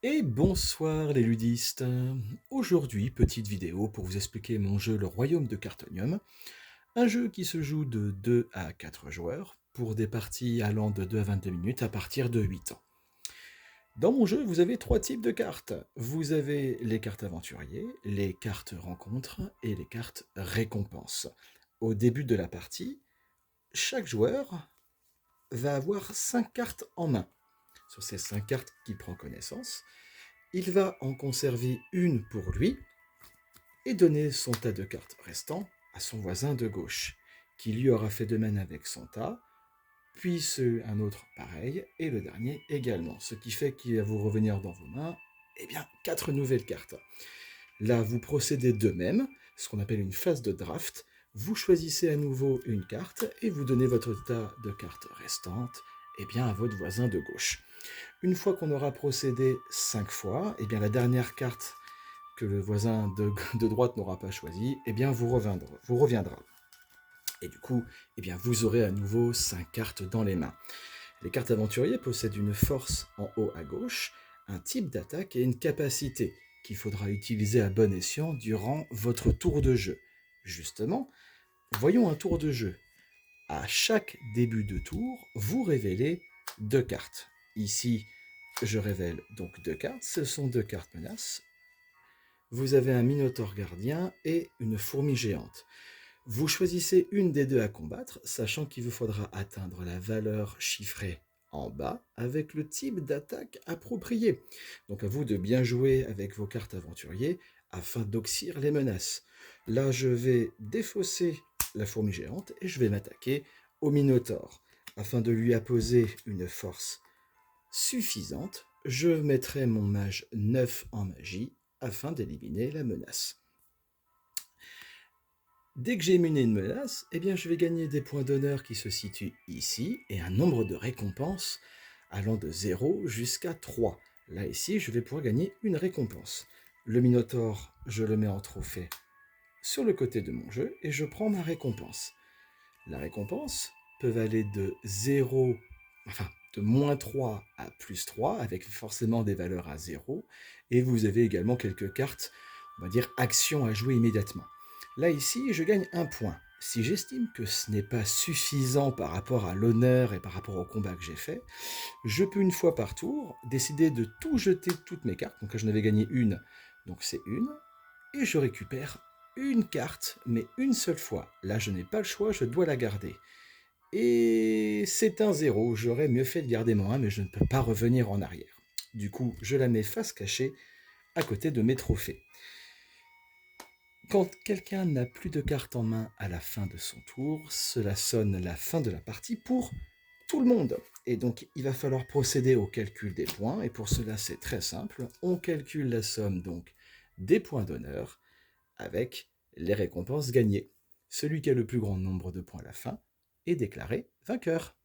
Et bonsoir les ludistes. Aujourd'hui, petite vidéo pour vous expliquer mon jeu Le Royaume de Cartonium, un jeu qui se joue de 2 à 4 joueurs pour des parties allant de 2 à 22 minutes à partir de 8 ans. Dans mon jeu, vous avez 3 types de cartes. Vous avez les cartes aventuriers, les cartes rencontres et les cartes récompenses. Au début de la partie, chaque joueur va avoir 5 cartes en main. Sur ces 5 cartes qu'il prend connaissance, il va en conserver une pour lui et donner son tas de cartes restant à son voisin de gauche, qui lui aura fait de même avec son tas, puis un autre pareil, et le dernier également. Ce qui fait qu'il va vous revenir dans vos mains, eh bien, 4 nouvelles cartes. Là, vous procédez de même, ce qu'on appelle une phase de draft. Vous choisissez à nouveau une carte et vous donnez votre tas de cartes restantes eh bien, à votre voisin de gauche. Une fois qu'on aura procédé 5 fois, eh bien, la dernière carte que le voisin de droite n'aura pas choisi, eh bien, vous reviendra. Et du coup, eh bien, vous aurez à nouveau 5 cartes dans les mains. Les cartes aventuriers possèdent une force en haut à gauche, un type d'attaque et une capacité qu'il faudra utiliser à bon escient durant votre tour de jeu. Justement, voyons un tour de jeu. À chaque début de tour, vous révélez 2 cartes. Ici, je révèle donc 2 cartes. Ce sont 2 cartes menaces. Vous avez un minotaure gardien et une fourmi géante. Vous choisissez une des deux à combattre, sachant qu'il vous faudra atteindre la valeur chiffrée en bas avec le type d'attaque approprié. Donc à vous de bien jouer avec vos cartes aventuriers afin d'oxyre les menaces. Là, je vais défausser la fourmi géante et je vais m'attaquer au minotaure. Afin de lui apposer une force suffisante, je mettrai mon mage 9 en magie afin d'éliminer la menace. Dès que j'ai éliminé une menace, eh bien, je vais gagner des points d'honneur qui se situent ici et un nombre de récompenses allant de 0 jusqu'à 3. Là, ici, je vais pouvoir gagner une récompense. Le Minotaure, je le mets en trophée sur le côté de mon jeu et je prends ma récompense. La récompense peut aller de 0, enfin de moins 3 à plus 3, avec forcément des valeurs à 0. Et vous avez également quelques cartes, on va dire, actions à jouer immédiatement. Là, ici, je gagne un point. Si j'estime que ce n'est pas suffisant par rapport à l'honneur et par rapport au combat que j'ai fait, je peux une fois par tour décider de tout jeter, toutes mes cartes. Donc là, j'en avais gagné une, donc c'est une. Et je récupère une carte, mais une seule fois. Là, je n'ai pas le choix, je dois la garder. Et c'est un 0. J'aurais mieux fait de garder mon 1, mais je ne peux pas revenir en arrière. Du coup, je la mets face cachée à côté de mes trophées. Quand quelqu'un n'a plus de cartes en main à la fin de son tour, cela sonne la fin de la partie pour tout le monde. Et donc, il va falloir procéder au calcul des points. Et pour cela, c'est très simple. On calcule la somme donc des points d'honneur avec les récompenses gagnées. Celui qui a le plus grand nombre de points à la fin est déclaré vainqueur.